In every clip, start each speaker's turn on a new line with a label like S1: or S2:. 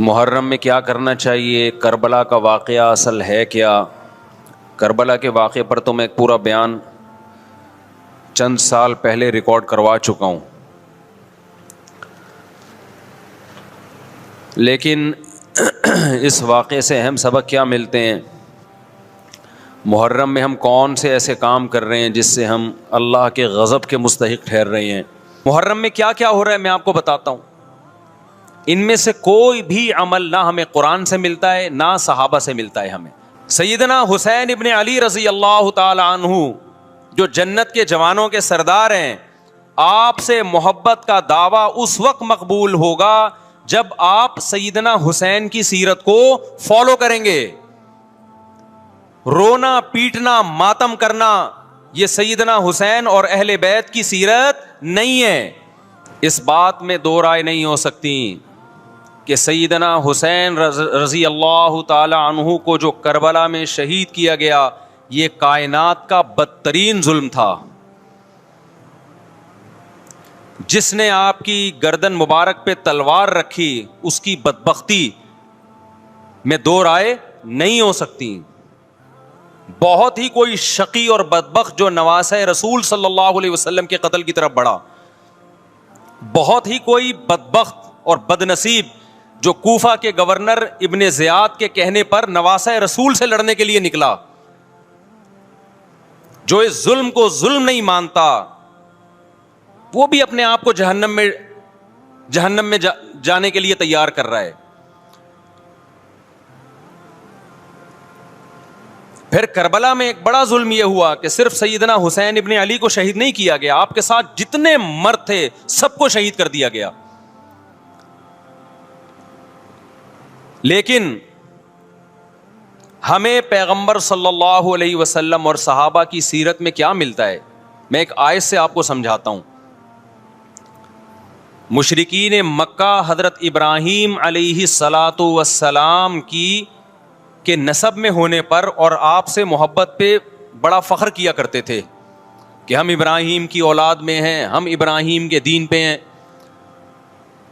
S1: محرم میں کیا کرنا چاہیے؟ کربلا کا واقعہ اصل ہے کیا؟ کربلا کے واقعے پر تو میں ایک پورا بیان چند سال پہلے ریکارڈ کروا چکا ہوں، لیکن اس واقعے سے اہم سبق کیا ملتے ہیں؟ محرم میں ہم کون سے ایسے کام کر رہے ہیں جس سے ہم اللہ کے غضب کے مستحق ٹھہر رہے ہیں؟ محرم میں کیا کیا ہو رہا ہے میں آپ کو بتاتا ہوں۔ ان میں سے کوئی بھی عمل نہ ہمیں قرآن سے ملتا ہے نہ صحابہ سے ملتا ہے ہمیں۔ سیدنا حسین ابن علی رضی اللہ تعالی عنہ جو جنت کے جوانوں کے سردار ہیں، آپ سے محبت کا دعویٰ اس وقت مقبول ہوگا جب آپ سیدنا حسین کی سیرت کو فالو کریں گے۔ رونا پیٹنا ماتم کرنا یہ سیدنا حسین اور اہل بیت کی سیرت نہیں ہے۔ اس بات میں دو رائے نہیں ہو سکتی کہ سیدنا حسین رضی اللہ تعالی عنہ کو جو کربلا میں شہید کیا گیا یہ کائنات کا بدترین ظلم تھا۔ جس نے آپ کی گردن مبارک پہ تلوار رکھی اس کی بدبختی میں دو رائے نہیں ہو سکتی۔ بہت ہی کوئی شقی اور بدبخت جو نواسہ رسول صلی اللہ علیہ وسلم کے قتل کی طرف بڑھا، بہت ہی کوئی بدبخت اور بدنصیب جو کوفہ کے گورنر ابن زیاد کے کہنے پر نواسہ رسول سے لڑنے کے لیے نکلا، جو اس ظلم کو ظلم نہیں مانتا، وہ بھی اپنے آپ کو جہنم میں جانے کے لیے تیار کر رہا ہے۔ پھر کربلا میں ایک بڑا ظلم یہ ہوا کہ صرف سیدنا حسین ابن علی کو شہید نہیں کیا گیا، آپ کے ساتھ جتنے مرد تھے سب کو شہید کر دیا گیا۔ لیکن ہمیں پیغمبر صلی اللہ علیہ وسلم اور صحابہ کی سیرت میں کیا ملتا ہے؟ میں ایک آیت سے آپ کو سمجھاتا ہوں۔ مشرکین مکہ حضرت ابراہیم علیہ الصلاۃ والسلام کے نسب میں ہونے پر اور آپ سے محبت پہ بڑا فخر کیا کرتے تھے کہ ہم ابراہیم کی اولاد میں ہیں، ہم ابراہیم کے دین پہ ہیں۔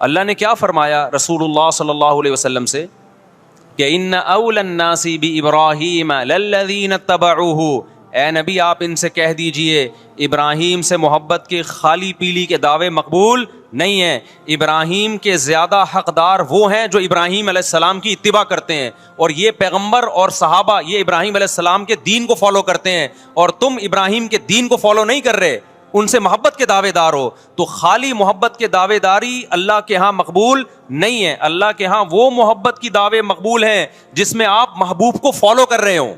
S1: اللہ نے کیا فرمایا رسول اللہ صلی اللہ علیہ وسلم سے کہ ان اول الناس بابراہیم للذین اتبعوہ، اے نبی آپ ان سے کہہ دیجئے ابراہیم سے محبت کے خالی پیلی کے دعوے مقبول نہیں ہیں۔ ابراہیم کے زیادہ حقدار وہ ہیں جو ابراہیم علیہ السلام کی اتباع کرتے ہیں، اور یہ پیغمبر اور صحابہ یہ ابراہیم علیہ السلام کے دین کو فالو کرتے ہیں، اور تم ابراہیم کے دین کو فالو نہیں کر رہے، ان سے محبت کے دعوے دار ہو۔ تو خالی محبت کے دعوے داری اللہ کے ہاں مقبول نہیں ہے۔ اللہ کے ہاں وہ محبت کی دعوے مقبول ہیں جس میں آپ محبوب کو فالو کر رہے ہوں۔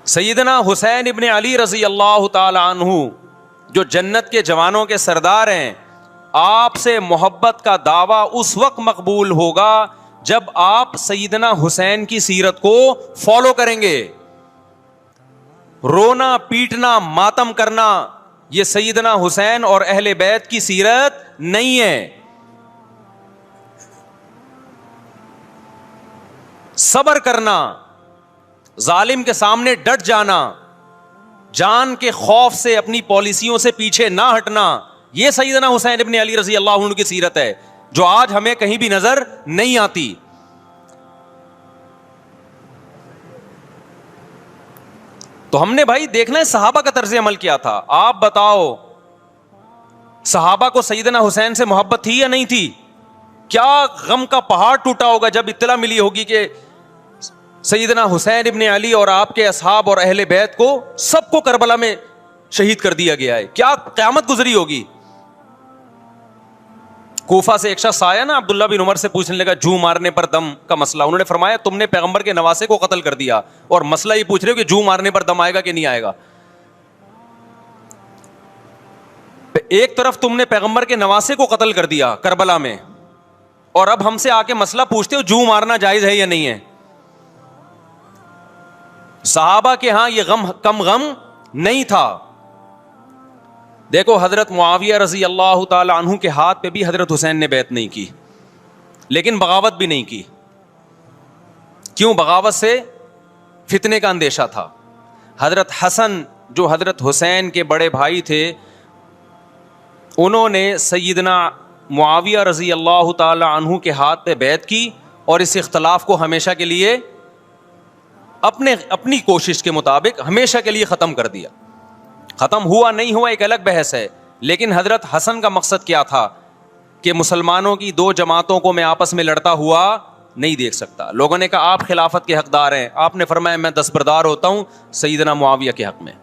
S1: سیدنا حسین ابن علی رضی اللہ تعالی عنہ جو جنت کے جوانوں کے سردار ہیں، آپ سے محبت کا دعویٰ اس وقت مقبول ہوگا جب آپ سیدنا حسین کی سیرت کو فالو کریں گے۔ رونا پیٹنا ماتم کرنا یہ سیدنا حسین اور اہل بیت کی سیرت نہیں ہے۔ صبر کرنا، ظالم کے سامنے ڈٹ جانا، جان کے خوف سے اپنی پالیسیوں سے پیچھے نہ ہٹنا، یہ سیدنا حسین ابن علی رضی اللہ عنہ کی سیرت ہے جو آج ہمیں کہیں بھی نظر نہیں آتی۔ تو ہم نے بھائی دیکھنا ہے صحابہ کا طرز عمل کیا تھا۔ آپ بتاؤ صحابہ کو سیدنا حسین سے محبت تھی یا نہیں تھی؟ کیا غم کا پہاڑ ٹوٹا ہوگا جب اطلاع ملی ہوگی کہ سیدنا حسین ابن علی اور آپ کے اصحاب اور اہل بیت کو سب کو کربلا میں شہید کر دیا گیا ہے۔ کیا قیامت گزری ہوگی۔ کوفہ سے ایک شخص آیا نا عبداللہ بن عمر سے پوچھنے لگا جو مارنے پر دم کا مسئلہ، انہوں نے فرمایا تم نے پیغمبر کے نواسے کو قتل کر دیا اور مسئلہ یہ پوچھ رہے ہو کہ جو مارنے پر دم آئے گا کہ نہیں آئے گا۔ ایک طرف تم نے پیغمبر کے نواسے کو قتل کر دیا کربلا میں، اور اب ہم سے آ کے مسئلہ پوچھتے ہو جو مارنا جائز ہے یا نہیں ہے۔ صحابہ کے ہاں یہ غم کم غم نہیں تھا۔ دیکھو حضرت معاویہ رضی اللہ تعالی عنہ کے ہاتھ پہ بھی حضرت حسین نے بیعت نہیں کی، لیکن بغاوت بھی نہیں کی۔ کیوں؟ بغاوت سے فتنے کا اندیشہ تھا۔ حضرت حسن جو حضرت حسین کے بڑے بھائی تھے، انہوں نے سیدنا معاویہ رضی اللہ تعالی عنہ کے ہاتھ پہ بیعت کی اور اس اختلاف کو ہمیشہ کے لیے اپنی کوشش کے مطابق ہمیشہ کے لیے ختم کر دیا. ختم ہوا نہیں ہوا ایک الگ بحث ہے, لیکن حضرت حسن کا مقصد کیا تھا کہ مسلمانوں کی دو جماعتوں کو میں آپس میں لڑتا ہوا نہیں دیکھ سکتا. لوگوں نے کہا آپ خلافت کے حقدار ہیں, آپ نے فرمایا میں دستبردار ہوتا ہوں سیدنا معاویہ کے حق میں.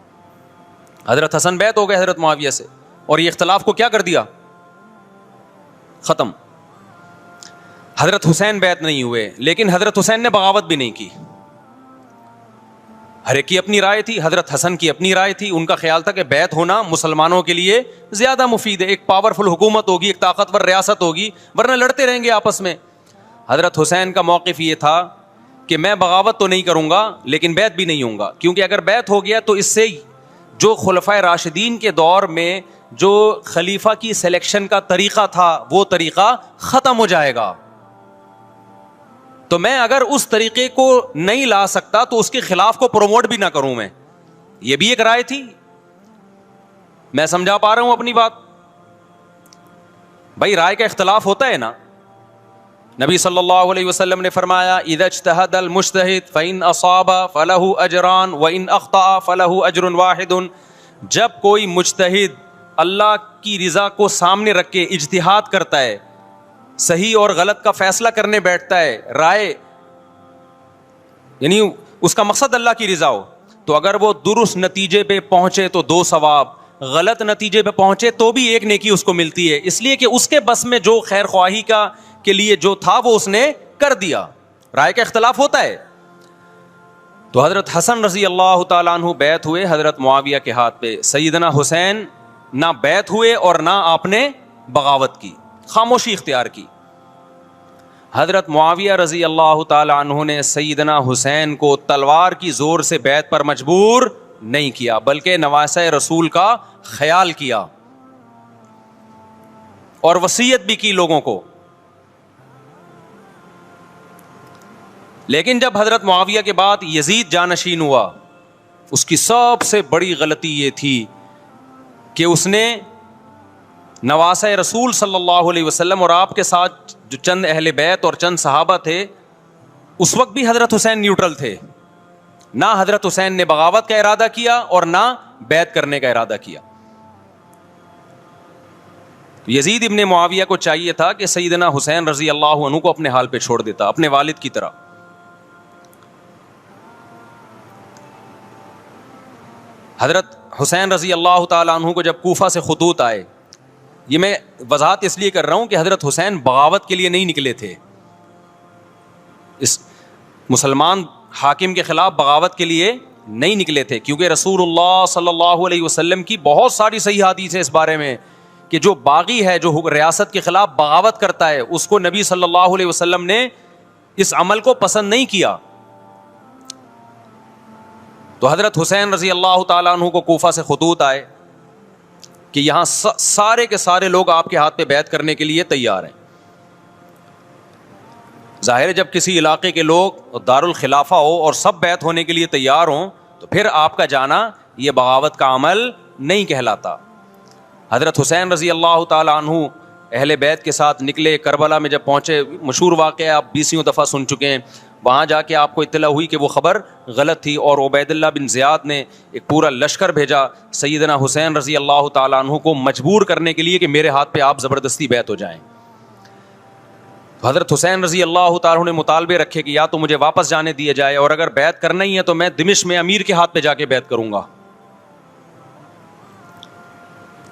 S1: حضرت حسن بیعت ہو گئے حضرت معاویہ سے, اور یہ اختلاف کو کیا کر دیا, ختم. حضرت حسین بیعت نہیں ہوئے, لیکن حضرت حسین نے بغاوت بھی نہیں کی. ہر ایک کی اپنی رائے تھی, حضرت حسن کی اپنی رائے تھی. ان کا خیال تھا کہ بیعت ہونا مسلمانوں کے لیے زیادہ مفید ہے, ایک پاورفل حکومت ہوگی, ایک طاقتور ریاست ہوگی, ورنہ لڑتے رہیں گے آپس میں. حضرت حسین کا موقف یہ تھا کہ میں بغاوت تو نہیں کروں گا لیکن بیعت بھی نہیں ہوں گا, کیونکہ اگر بیعت ہو گیا تو اس سے جو خلفائے راشدین کے دور میں جو خلیفہ کی سلیکشن کا طریقہ تھا وہ طریقہ ختم ہو جائے گا. تو میں اگر اس طریقے کو نہیں لا سکتا تو اس کے خلاف کو پروموٹ بھی نہ کروں میں. یہ بھی ایک رائے تھی. میں سمجھا پا رہا ہوں اپنی بات؟ بھائی رائے کا اختلاف ہوتا ہے نا. نبی صلی اللہ علیہ وسلم نے فرمایا اذا اجتہد المجتہد فإن اصاب فلہ اجران وإن اخطأ فلہ اجر واحد. جب کوئی مجتہد اللہ کی رضا کو سامنے رکھ کے اجتہاد کرتا ہے, صحیح اور غلط کا فیصلہ کرنے بیٹھتا ہے, رائے یعنی اس کا مقصد اللہ کی رضا ہو, تو اگر وہ درست نتیجے پہ پہنچے تو 2 ثواب, غلط نتیجے پہ پہنچے تو بھی 1 نیکی اس کو ملتی ہے, اس لیے کہ اس کے بس میں جو خیر خواہی کا کے لیے جو تھا وہ اس نے کر دیا. رائے کا اختلاف ہوتا ہے. تو حضرت حسن رضی اللہ تعالیٰ عنہ بیعت ہوئے حضرت معاویہ کے ہاتھ پہ. سیدنا حسین نہ بیعت ہوئے اور نہ آپ نے بغاوت کی, خاموشی اختیار کی. حضرت معاویہ رضی اللہ تعالی عنہ نے سیدنا حسین کو تلوار کی زور سے بیعت پر مجبور نہیں کیا, بلکہ نواسہ رسول کا خیال کیا اور وصیت بھی کی لوگوں کو. لیکن جب حضرت معاویہ کے بعد یزید جانشین ہوا, اس کی سب سے بڑی غلطی یہ تھی کہ اس نے نواسہ رسول صلی اللہ علیہ وسلم اور آپ کے ساتھ جو چند اہل بیت اور چند صحابہ تھے, اس وقت بھی حضرت حسین نیوٹرل تھے. نہ حضرت حسین نے بغاوت کا ارادہ کیا اور نہ بیعت کرنے کا ارادہ کیا. یزید ابن معاویہ کو چاہیے تھا کہ سیدنا حسین رضی اللہ عنہ کو اپنے حال پہ چھوڑ دیتا, اپنے والد کی طرح. حضرت حسین رضی اللہ تعالیٰ عنہ کو جب کوفہ سے خطوط آئے, یہ میں وضاحت اس لیے کر رہا ہوں کہ حضرت حسین بغاوت کے لیے نہیں نکلے تھے, اس مسلمان حاکم کے خلاف بغاوت کے لیے نہیں نکلے تھے, کیونکہ رسول اللہ صلی اللہ علیہ وسلم کی بہت ساری صحیح حدیث ہے اس بارے میں کہ جو باغی ہے, جو ریاست کے خلاف بغاوت کرتا ہے, اس کو نبی صلی اللہ علیہ وسلم نے اس عمل کو پسند نہیں کیا. تو حضرت حسین رضی اللہ تعالیٰ عنہ کو کوفہ سے خطوط آئے کہ یہاں سارے کے سارے لوگ آپ کے ہاتھ پہ بیعت کرنے کے لیے تیار ہیں. ظاہر ہے جب کسی علاقے کے لوگ دارالخلافہ ہو اور سب بیعت ہونے کے لیے تیار ہوں تو پھر آپ کا جانا یہ بغاوت کا عمل نہیں کہلاتا. حضرت حسین رضی اللہ تعالیٰ عنہ اہل بیت کے ساتھ نکلے. کربلا میں جب پہنچے, مشہور واقعہ آپ 20 دفعہ سن چکے ہیں, وہاں جا کے آپ کو اطلاع ہوئی کہ وہ خبر غلط تھی, اور عبید اللہ بن زیاد نے ایک پورا لشکر بھیجا سیدنا حسین رضی اللہ تعالیٰ عنہ کو مجبور کرنے کے لیے کہ میرے ہاتھ پہ آپ زبردستی بیعت ہو جائیں. حضرت حسین رضی اللہ تعالیٰ عنہ نے مطالبے رکھے کہ یا تو مجھے واپس جانے دیا جائے, اور اگر بیعت کرنا ہی ہے تو میں دمشق میں امیر کے ہاتھ پہ جا کے بیعت کروں گا.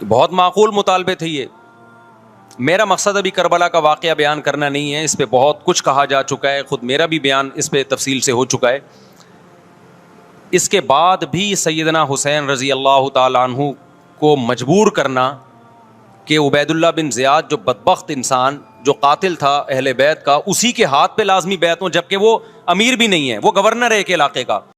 S1: بہت معقول مطالبے تھے یہ. میرا مقصد ابھی کربلا کا واقعہ بیان کرنا نہیں ہے, اس پہ بہت کچھ کہا جا چکا ہے, خود میرا بھی بیان اس پہ تفصیل سے ہو چکا ہے. اس کے بعد بھی سیدنا حسین رضی اللہ تعالیٰ عنہ کو مجبور کرنا کہ عبید اللہ بن زیاد جو بدبخت انسان جو قاتل تھا اہل بیت کا, اسی کے ہاتھ پہ لازمی بیعت ہوں, جبکہ وہ امیر بھی نہیں ہے, وہ گورنر ہے ایک علاقے کا.